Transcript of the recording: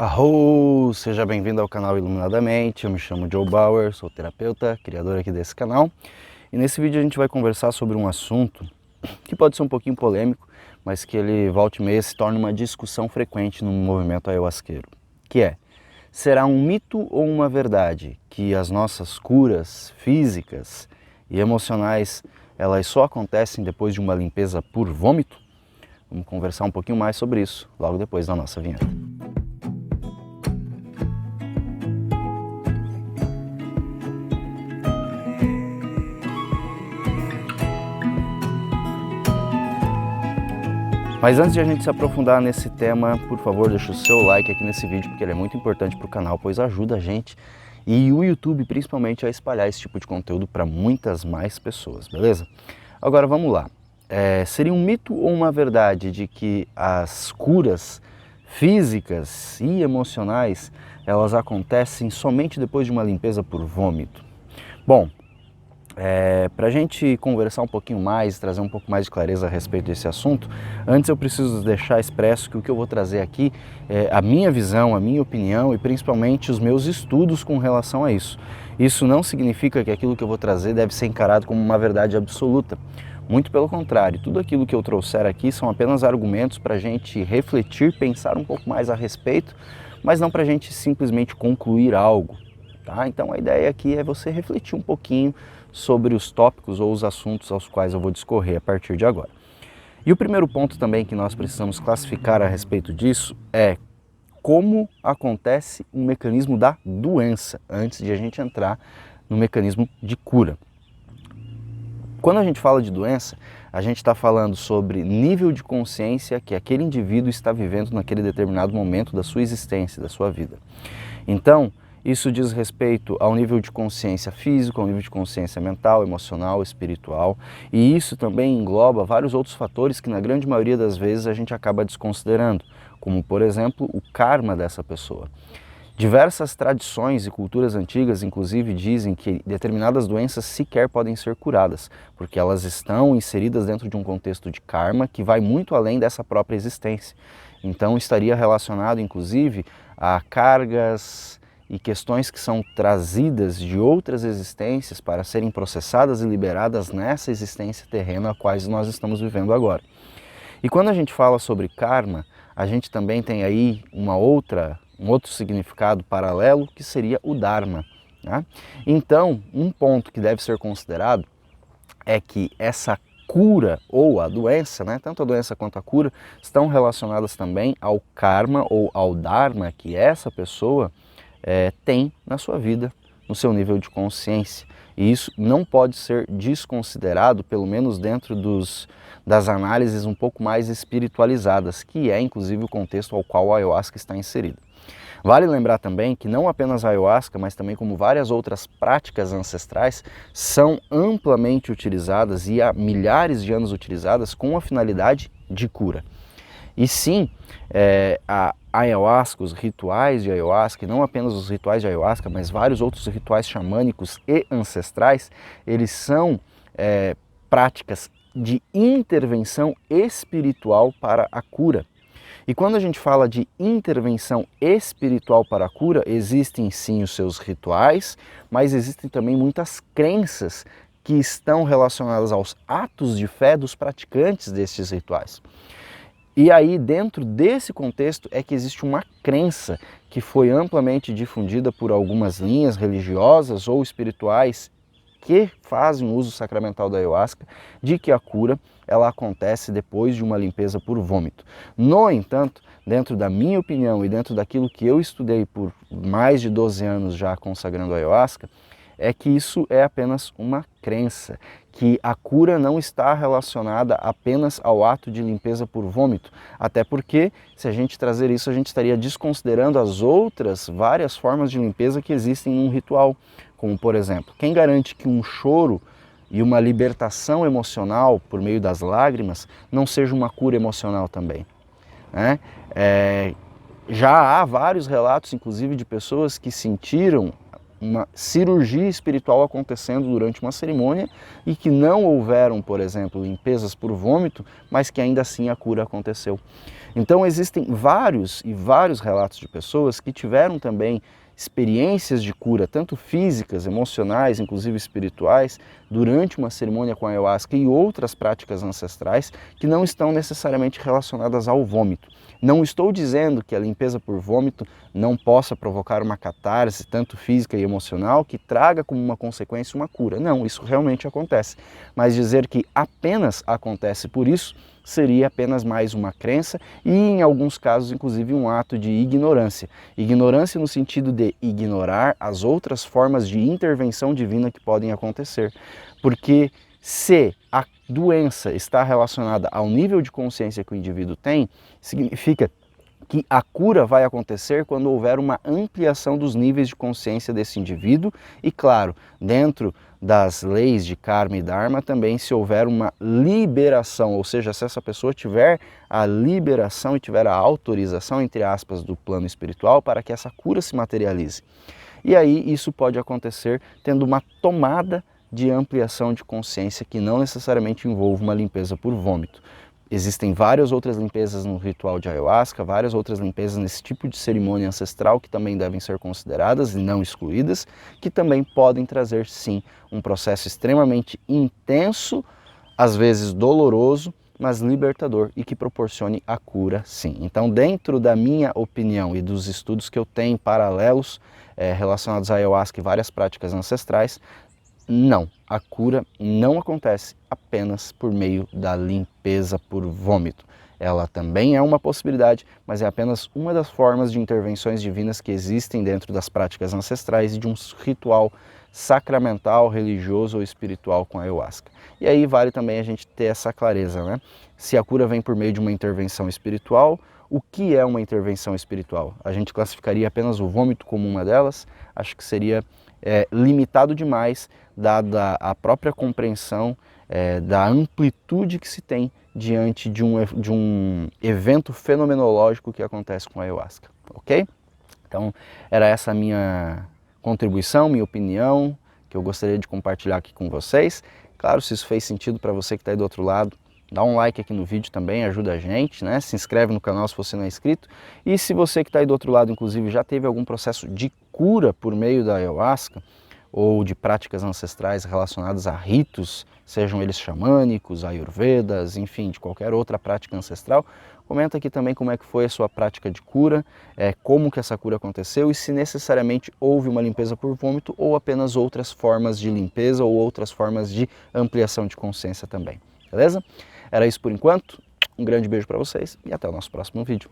Arro! Seja bem-vindo ao canal Iluminadamente. Eu me chamo Joe Bauer, sou terapeuta, criador aqui desse canal. E nesse vídeo a gente vai conversar sobre um assunto que pode ser um pouquinho polêmico, mas que ele volta e meia se torna uma discussão frequente no movimento ayahuasqueiro, que é: será um mito ou uma verdade que as nossas curas físicas e emocionais elas só acontecem depois de uma limpeza por vômito? Vamos conversar um pouquinho mais sobre isso logo depois da nossa vinheta. Mas antes de a gente se aprofundar nesse tema, por favor, deixa o seu like aqui nesse vídeo, porque ele é muito importante para o canal, pois ajuda a gente e o YouTube principalmente a espalhar esse tipo de conteúdo para muitas mais pessoas, beleza? Agora vamos lá. Seria um mito ou uma verdade de que as curas físicas e emocionais elas acontecem somente depois de uma limpeza por vômito? Bom, para a gente conversar um pouquinho mais, trazer um pouco mais de clareza a respeito desse assunto, antes eu preciso deixar expresso que o que eu vou trazer aqui é a minha visão, a minha opinião e principalmente os meus estudos com relação a isso. Isso não significa que aquilo que eu vou trazer deve ser encarado como uma verdade absoluta. Muito pelo contrário, tudo aquilo que eu trouxer aqui são apenas argumentos para a gente refletir, pensar um pouco mais a respeito, mas não para a gente simplesmente concluir algo. Tá? Então a ideia aqui é você refletir um pouquinho sobre os tópicos ou os assuntos aos quais eu vou discorrer a partir de agora. E o primeiro ponto também que nós precisamos classificar a respeito disso é como acontece o mecanismo da doença, antes de a gente entrar no mecanismo de cura. Quando a gente fala de doença, a gente está falando sobre nível de consciência que aquele indivíduo está vivendo naquele determinado momento da sua existência, da sua vida. Então, isso diz respeito ao nível de consciência físico, ao nível de consciência mental, emocional, espiritual, e isso também engloba vários outros fatores que na grande maioria das vezes a gente acaba desconsiderando, como por exemplo o karma dessa pessoa. Diversas tradições e culturas antigas, inclusive, dizem que determinadas doenças sequer podem ser curadas, porque elas estão inseridas dentro de um contexto de karma que vai muito além dessa própria existência. Então estaria relacionado, inclusive, a cargas e questões que são trazidas de outras existências para serem processadas e liberadas nessa existência terrena a quais nós estamos vivendo agora. E quando a gente fala sobre karma, a gente também tem aí um outro significado paralelo, que seria o Dharma. Né? Então, um ponto que deve ser considerado é que essa cura ou a doença, né, tanto a doença quanto a cura, estão relacionadas também ao karma ou ao Dharma que essa pessoa tem na sua vida, no seu nível de consciência. E isso não pode ser desconsiderado, pelo menos dentro das análises um pouco mais espiritualizadas, que é inclusive o contexto ao qual a ayahuasca está inserida. Vale lembrar também que não apenas a ayahuasca, mas também como várias outras práticas ancestrais são amplamente utilizadas e há milhares de anos utilizadas com a finalidade de cura. E sim, a ayahuasca, os rituais de ayahuasca, e não apenas os rituais de ayahuasca, mas vários outros rituais xamânicos e ancestrais, eles são práticas de intervenção espiritual para a cura. E quando a gente fala de intervenção espiritual para a cura, existem sim os seus rituais, mas existem também muitas crenças que estão relacionadas aos atos de fé dos praticantes destes rituais. E aí, dentro desse contexto, é que existe uma crença que foi amplamente difundida por algumas linhas religiosas ou espirituais que fazem uso sacramental da ayahuasca, de que a cura ela acontece depois de uma limpeza por vômito. No entanto, dentro da minha opinião e dentro daquilo que eu estudei por mais de 12 anos já consagrando a ayahuasca, é que isso é apenas uma crença, que a cura não está relacionada apenas ao ato de limpeza por vômito, até porque se a gente trazer isso, a gente estaria desconsiderando as outras várias formas de limpeza que existem num ritual, como por exemplo, quem garante que um choro e uma libertação emocional por meio das lágrimas não seja uma cura emocional também, né? Já há vários relatos, inclusive, de pessoas que sentiram uma cirurgia espiritual acontecendo durante uma cerimônia e que não houveram, por exemplo, limpezas por vômito, mas que ainda assim a cura aconteceu. Então existem vários relatos de pessoas que tiveram também experiências de cura, tanto físicas, emocionais, inclusive espirituais, durante uma cerimônia com a ayahuasca e outras práticas ancestrais que não estão necessariamente relacionadas ao vômito. Não estou dizendo que a limpeza por vômito não possa provocar uma catarse, tanto física e emocional, que traga como uma consequência uma cura. Não, isso realmente acontece. Mas dizer que apenas acontece por isso seria apenas mais uma crença e, em alguns casos, inclusive, um ato de ignorância. Ignorância no sentido de ignorar as outras formas de intervenção divina que podem acontecer. Porque se a doença está relacionada ao nível de consciência que o indivíduo tem, significa que a cura vai acontecer quando houver uma ampliação dos níveis de consciência desse indivíduo e, claro, dentro das leis de karma e dharma também se houver uma liberação, ou seja, se essa pessoa tiver a liberação e tiver a autorização, entre aspas, do plano espiritual para que essa cura se materialize. E aí isso pode acontecer tendo uma tomada de ampliação de consciência que não necessariamente envolve uma limpeza por vômito. Existem várias outras limpezas no ritual de ayahuasca, várias outras limpezas nesse tipo de cerimônia ancestral que também devem ser consideradas e não excluídas, que também podem trazer, sim, um processo extremamente intenso, às vezes doloroso, mas libertador e que proporcione a cura, sim. Então, dentro da minha opinião e dos estudos que eu tenho paralelos relacionados à ayahuasca e várias práticas ancestrais, não, a cura não acontece apenas por meio da limpeza por vômito. Ela também é uma possibilidade, mas é apenas uma das formas de intervenções divinas que existem dentro das práticas ancestrais e de um ritual sacramental, religioso ou espiritual com a ayahuasca. E aí vale também a gente ter essa clareza, né? Se a cura vem por meio de uma intervenção espiritual, o que é uma intervenção espiritual? A gente classificaria apenas o vômito como uma delas? Acho que seria limitado demais, dada a própria compreensão da amplitude que se tem diante de um evento fenomenológico que acontece com a ayahuasca, ok? Então, era essa a minha contribuição, minha opinião, que eu gostaria de compartilhar aqui com vocês. Claro, se isso fez sentido para você que está aí do outro lado, dá um like aqui no vídeo também, ajuda a gente, né? Se inscreve no canal se você não é inscrito. E se você que está aí do outro lado, inclusive, já teve algum processo de cura por meio da ayahuasca, ou de práticas ancestrais relacionadas a ritos, sejam eles xamânicos, ayurvedas, enfim, de qualquer outra prática ancestral, comenta aqui também como é que foi a sua prática de cura, como que essa cura aconteceu e se necessariamente houve uma limpeza por vômito ou apenas outras formas de limpeza ou outras formas de ampliação de consciência também, beleza? Era isso por enquanto, um grande beijo para vocês e até o nosso próximo vídeo.